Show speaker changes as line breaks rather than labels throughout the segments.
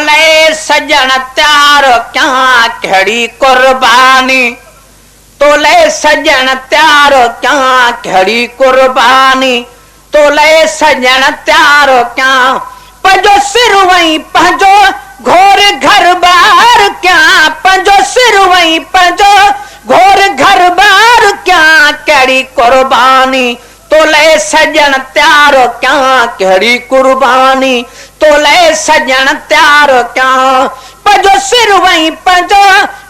तोले सजन त्यार क्या खड़ी कुर्बानी, तोले सजन त्यार क्या खड़ी कुर्बानी, तोले सजन त्यार क्या पंजो सिर वही पंजो घोर घर बार क्या, पंजो सिर वही पंजो घोर घर बार क्या कड़ी कुर्बानी, तोले सजन त्यार क्या कड़ी कुर्बानी, तोले सजन त्यार क्या पंजो सिर वही पंजो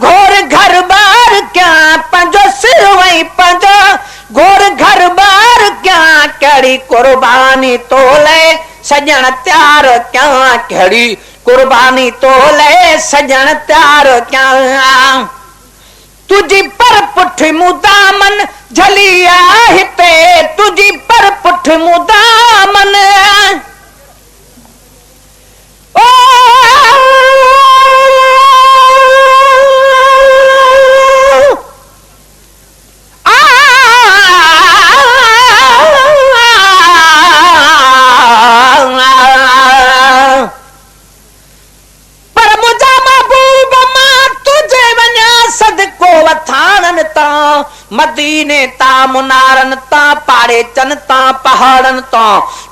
घोर घर बार क्या, पंजो सिर वही पंजो घोर घर बार क्या कड़ी कुर्बानी, तोले सजन त्यार क्या कड़ी कुर्बानी, तोले सजन त्यार क्या तुझी पर पुठ मुदामन झलिया हिते, तुझी पर पुठ मुदामन ओ मदीने ता मुनारन ता पाड़े चन ता पहाड़न ता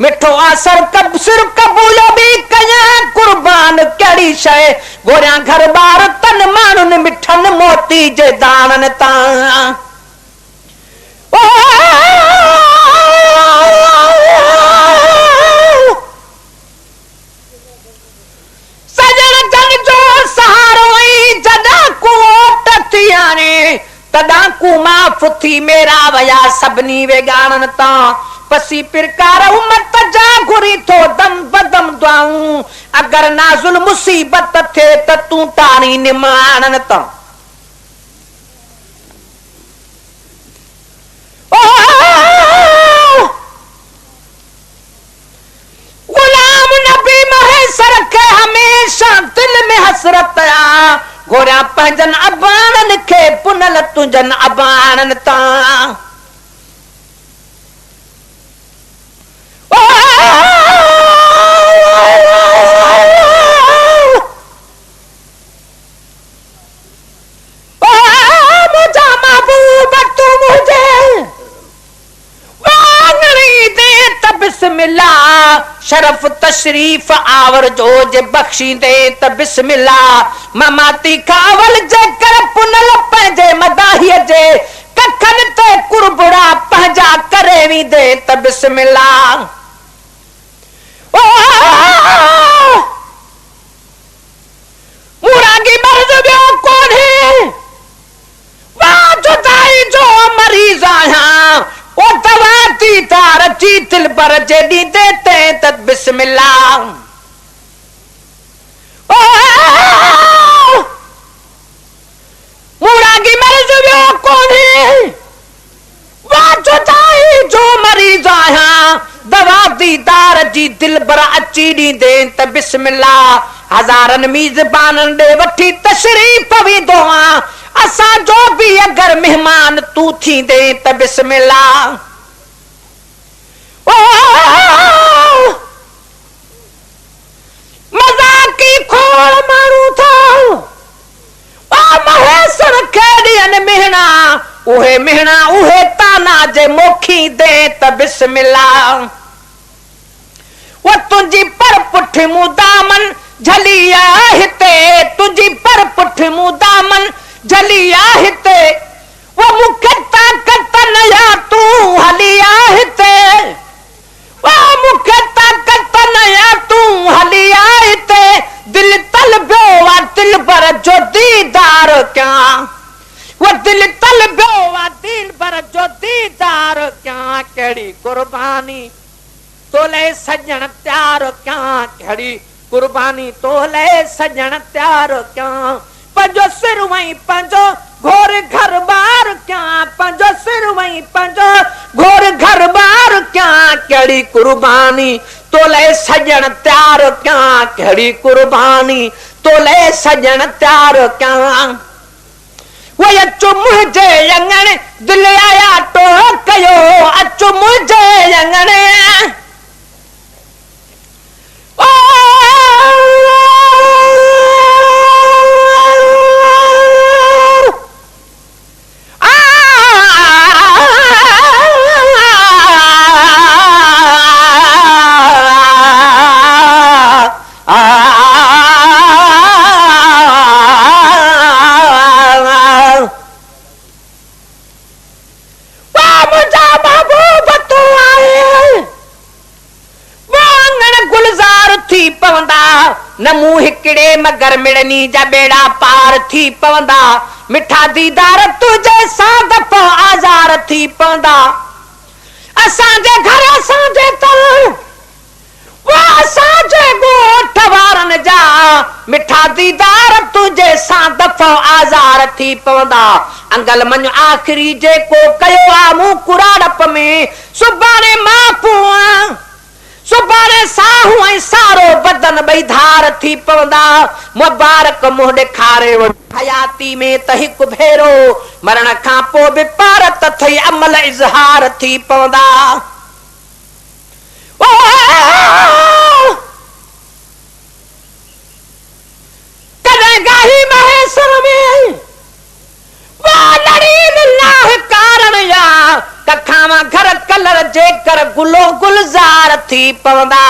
मिठो असर कब सिर कबूलो भी कया कुर्बान कड़ी शय गोरिया घर बार तन मानुन मिठन मोती जे दानन ता सजन जन जो सहारो जदा कोट थियाने तदा कुमा फुथी मेरा वया सबनी वे गानन ता पसी प्रकार उम्मत जा घुरी थो दम बदम दुआऊं अगर नाजुल मुसीबत थे त तू तानी निमानन ता गुलाम नबी महेशर के हमेशा दिल में हसरत आ गोरा पंजन अबानन के पुनल तुंजन अबानन ता मुझा महबूब तू मुझे वांगड़ी दे त बिस्मिल्लाह शरफ तशरीफ आवर जो जे बख्शी दे त बिस्मिल्लाह ममाती कावल जे कर पुनल पंजे मदाही जे कखन ते कुरबड़ा पंजा करे वी दे त बिस्मिल्लाह ओ मुरागी मर्ज बियो कोने वा जुदाई जो मरीज आया ओ दवा दी तार जी दिल पर जेडी देते त बिस्मिल्लाह ओ मुरागी मर्ज बियो कोने वा जुदाई जो मरीज आया दवा दी तार जी दिल पर अची दी दे त बिस्मिल्लाह हजारन मीज़बानन दे वठी तशरीफ भी दोआ असा जो भी अगर मेहमान तू थी दे त बिस्मिल्लाह ओ मजाकी खोल मारू था ओ महेशर खेड़ियन मेहना उहे ताना जे मोखी दे त बिस्मिल्लाह वो तुझी पर पुठ मुदामन झलिया हिते, तुझी पर पुठ मुदामन झलिया हिते वो मुखे ताकत नया तू हलिया हिते, वो मुखे ताकत नया तू हलिया हिते दिल तलबो वा दिल पर जो दीदार क्या, वो दिल तलबो वा दिल पर जो दीदार क्या केड़ी कुर्बानी तोले सजन त्यार क्या खड़ी कुर्बानी, तोले सजन त्यार क्या पंजो सिर वही पंजो घोर घर बार क्या, पंजो सिर वही पंजो घोर घर बार क्या कड़ी कुर्बानी, तोले सजन त्यार क्या खड़ी कुर्बानी, तोले सजन त्यार क्या वो अचो मुझे यंगण दिल आया तो कयो अचो मुझे यंगण ओ मिले मगर मिड़नी जा बेड़ा पार थी पवंदा मिठा दीदार तुझे सा दफ़ो आज़ार थी पवंदा असांजे घर असांजे तर वो असांजे ॻोठ वारनि जा मिठा दीदार तुझे सा दफ़ो आज़ार थी पवंदा अंगल मञ आख़िरी जेको कयो आ मूं कुराड़प में सुभाणे माफ़ू सुभाणे साहू ऐं सारो बदन ॿई धार थी पवंदा मुबारक मुंहुं ॾेखारे हयाती में त हिकु भेरो मरण खां पोइ बि पार त थई अमल इज़हार थी पवंदा कॾहिं गाही महेश्वर में कारण या कखावा घर कलर जेकर गुलो गुलजार थी पवंदा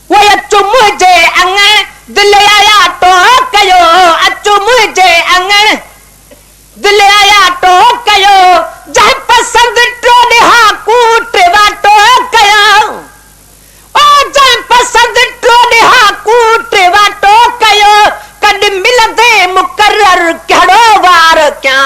वो अचो मुझे अंगण दिल आया तो कयो अचो मुझे अंगण दिल आया तो कयो जह पसंद टोलिहा कूट वाटो कयो ओ जह पसंद टोलिहा कूट वाटो कयो कद मिलंदे मुकर्रर कहिड़ो वार क्या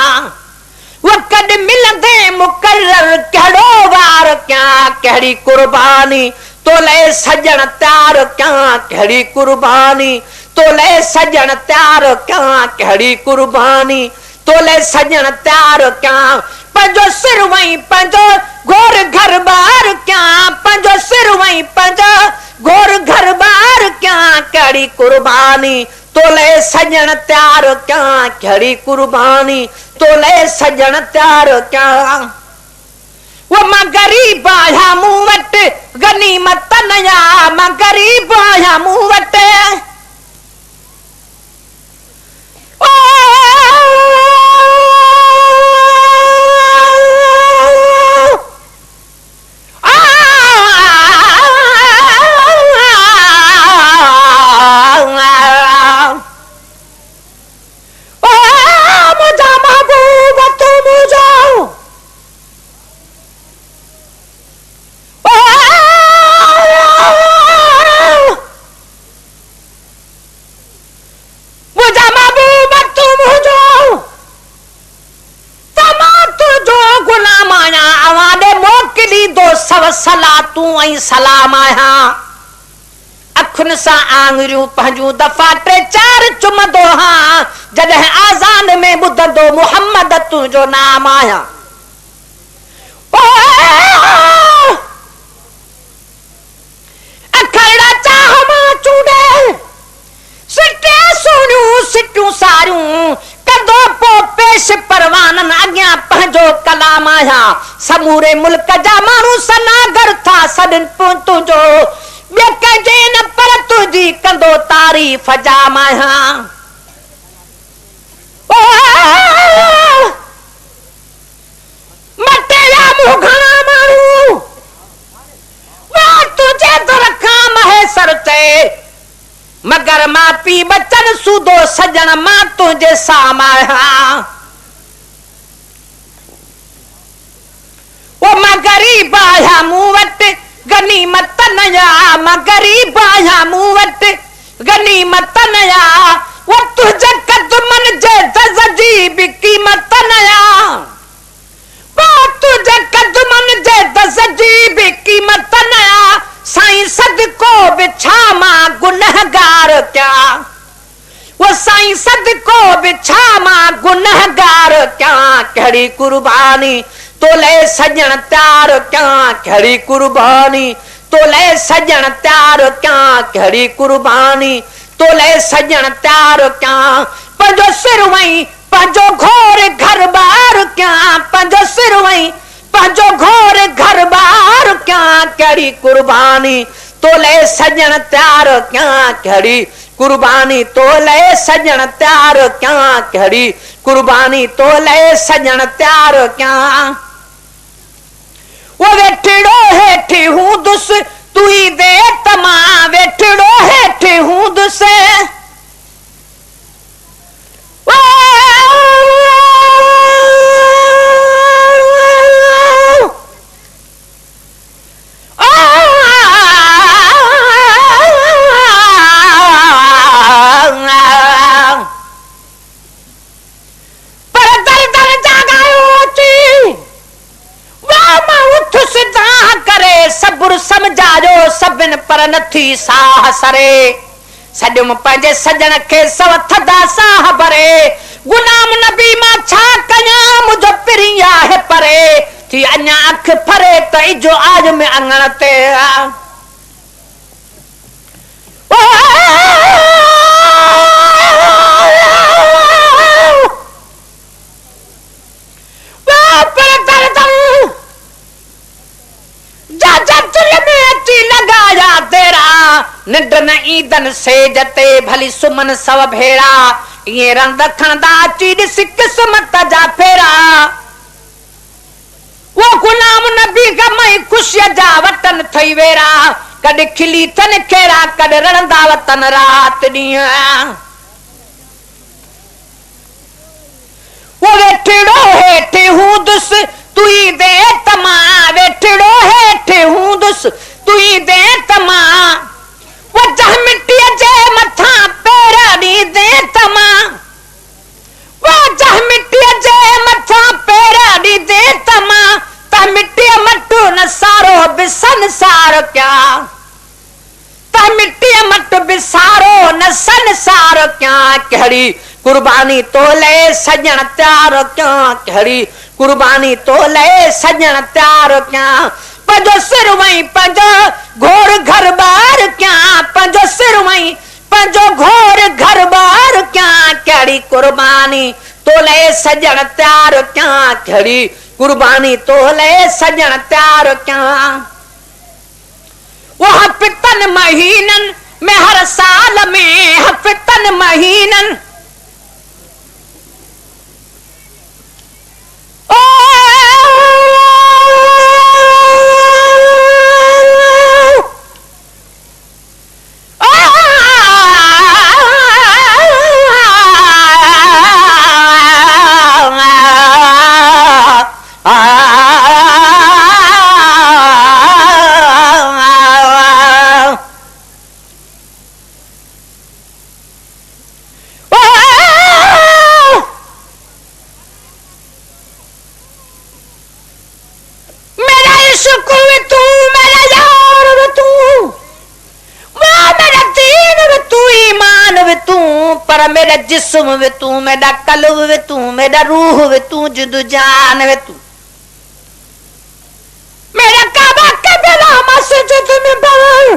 वो कद मिलंदे मुकर्रर कहिड़ो वार क्या कहिड़ी कुर्बानी तोले सजण त्यार क्या कहिड़ी कुर्बानी तोले सजण त्यार क्या कहिड़ी कुर्बानी तोले सजण त्यार क्या पंहिंजो सिर वई पंहिंजो घोर घर बार क्या पंहिंजो सिर वई पंहिंजो घोर घर बार क्या कहिड़ी कुर्बानी तोले सजण त्यार क्या कहिड़ी कुर्बानी तोले सजण त्यार क्या वो मां गरीब आया मूं वटि गनीमत नया मां गरीब आया मूं वटि सलातू ऐं सलाम आया अखुन सां आंगरियूं पंहिंजूं दफ़ा टे चार चुमंदो हां जॾहिं आज़ान में ॿुधंदो मुहम्मद तुंहिंजो नाम आया अखड़ा चाह मां चूडे सिटे सोनियूं सिटियूं सारियूं कंदो पोइ पेश परवाननि अॻियां पंहिंजो कलाम आया समूरे मुल्क जा माण्हू सनागर था सॾनि तुंहिंजो ॿिए कंहिंजे न पर तुंहिंजी कंदो तारीफ़ जा माया मटे विया मूं घणा माण्हू तुंहिंजे दर खां महेसर चए मगर मां पी बचन सूदो सजण मां तुंहिंजे साम आहियां वो मां गरीब आया मूं वटि गनीमत नया मां गरीब आया मूं वटि गनीमत नया वो तुझे कदमन जे दज़ जी भी कीमत नया वो तुझे कदमन जे दज़ जी भी कीमत नया साईं सदको बिछा मां गुनहगार क्या वो साईं सदको बिछा मां गुनहगार क्या कहिड़ी कुर्बानी तोले सजण त्यार क्या कहिड़ी कुर्बानी तोले सजण त्यार क्या कहिड़ी कुर्बानी तोले सजण त्यार क्या पंहिंजो सिर वई पंहिंजो घोर घर बार क्या पंहिंजो सिर वई पंहिंजो घोर घर बार क्या कहिड़ी कुर्बानी तोले सजण त्यार क्या कहिड़ी कुर्बानी तोले सजण त्यार क्या कहिड़ी कुर्बानी तोले सजण त्यार क्या वो वेठड़ो हेठि हूंदुस तुई दे तमा वेठड़ो हेठि हूंदुस बिन पर नथी साह सरे सॼुम पंहिंजे सजण खे सव थदा साह भरे गुलाम नबी मां छा कयां मुंहिंजो पिरी आहे परे थी अञा अख फरे त इजो आज में अङण ते निंड न ईंदन सेज ते भली सुमन सव भेड़ा ये रंग खणदा अची ॾिस क़िस्मत जा फेरा वो गुलाम नबी गमई खुशीअ जा वतन थई वेरा कॾहिं खिली थन खेरा कॾहिं रड़ंदा वतन रात ॾींहं वो वेठड़ो हेठि हूंदुस तुई दे तमा वेठड़ो हेठि हूंदुस तुई दे तमा वजह मिट्टीअ जे मथां पैर ॾींदे तमा वजह मिट्टीअ जे मथां पैर ॾींदे तमा त मिट्टीअ मटु न सारो बि संसार क्या त मिट्टीअ मटु बि सारो न संसार क्या कहिड़ी कुर्बानी तो ले सजण त्यार क्या कहिड़ी कुर्बानी तो ले सजण त्यार क्या पंजो सिर वई पंजो घोर घर बार क्या पंजो सिर वई पंजो घोर घर बार क्या कहिड़ी कुर्बानी तोले सजण त्यार क्या कहिड़ी कुर्बानी तोले सजण त्यार क्या वो हफ़्तन महीनन में हर साल में हफ़्तन महीनन मेरा जिस्म वे तू मेरा कल्ब वे तू मेरा रूह वे तू जुदू जान वे तू मेरा काबा कबला मस्जिद में बवल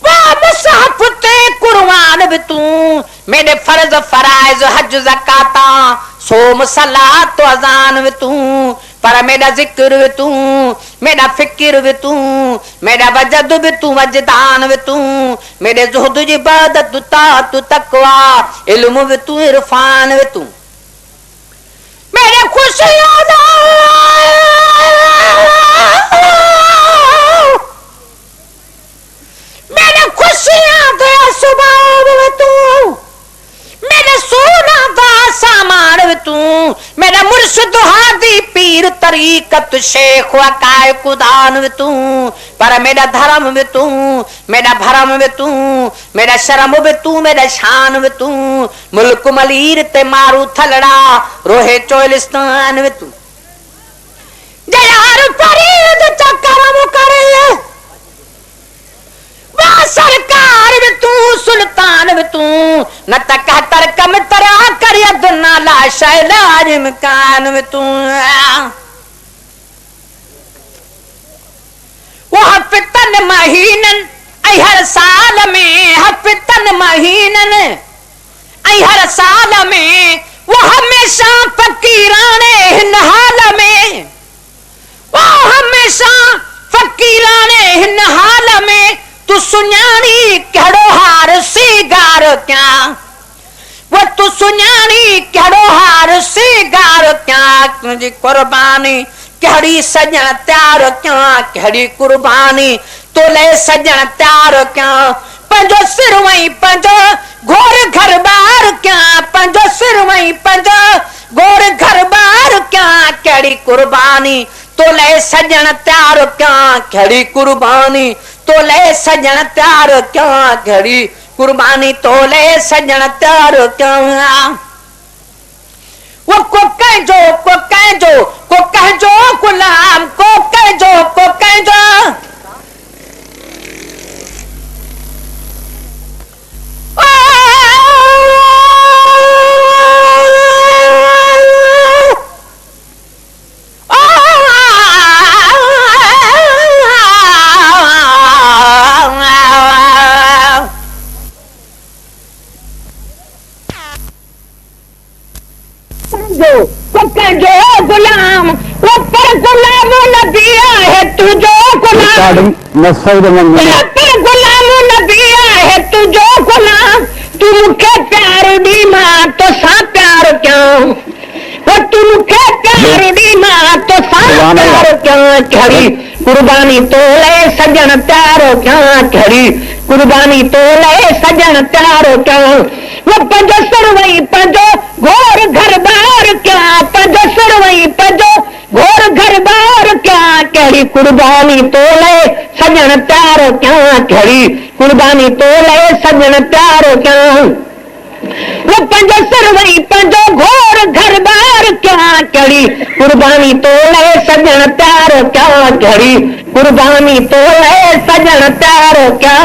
वो मुसाफ ते कुर्बान वे तू मेरे फर्ज फराइज हज ज़काता सोम सलात अज़ान वे तू पर मेरा जिक्र वे तू मेरा फिक्र वे तू मेरा वजद वे तू वजदान वे तू मेरे ज़ुहद जी इबादत ताअत तकवा इल्म वे तू इरफान वे तू मेरे खुशियां मेरे खुशियां दे सुभाव वे तू मेरे सोना दा सामान वे तू मेरा मुर्शिद हादी पीर तरीकत शेख वकाए कुदान वे तू पर मेरा धर्म वे तू मेरा भरम वे तू मेरा शर्म वे तू मेरा शान वे तू मुल्क मलीर ते मारू थलड़ा रोहे चोलिस्तान वे तू जयार फरीद चकरम करे सरकार वे तू सुल्तान वे तू न तकहतर कम तरा कर यदना ला शैलाज मकान वे तू वो हफ़्तन महीनन ऐ हर साल में हफ़्तन महीनन ऐ हर साल में वो हमेशा फकीराने हिन हाल में वो हमेशा फकीराने हिन हाल में तू सुञाणी कहिड़ो हार सिगार क्या वो तू सुञाणी कहिड़ो हार सिगार क्या तुंहिंजी कुर्बानी कहिड़ी सजण त्यार क्या कहिड़ी कुर्बानी तोले सजण त्यार क्या पंहिंजो सिर वई पंहिंजो घोर घर बार क्या पंहिंजो सिर वई पंहिंजो घोर घर बार क्या कहिड़ी कुर्बानी तोले सजण त्यार क्या कहिड़ी कुर्बानी तोले सजण त्यार क्या घड़ी कुर्बानी तोले सजण त्यार क्या वो को कहजो गुलाम को कहजो गुलाम नबी है तू जो गुलाम तू मुखे प्यार दी मां तो सा प्यार क्यों तू मुखे प्यार दी मां तो सा प्यार क्यों खड़ी कुर्बानी तो ले सजन प्यारो क्या खड़ी कुर्बानी तो ले सजन प्यारो क्यों वो पंजो सरवई पंजो घोर घर बार क्या पंजो सरवई पंजो घोर घर बार क्या कड़ी कुर्बानी तो ले सजन प्यारो क्या खड़ी कुर्बानी तो ले सजन प्यारो क्या वो पंजो सरवई पंजो घोर घर बार क्या कड़ी कुर्बानी तो ले सजन प्यारो क्या कड़ी कुर्बानी तो ले सजन प्यारो क्या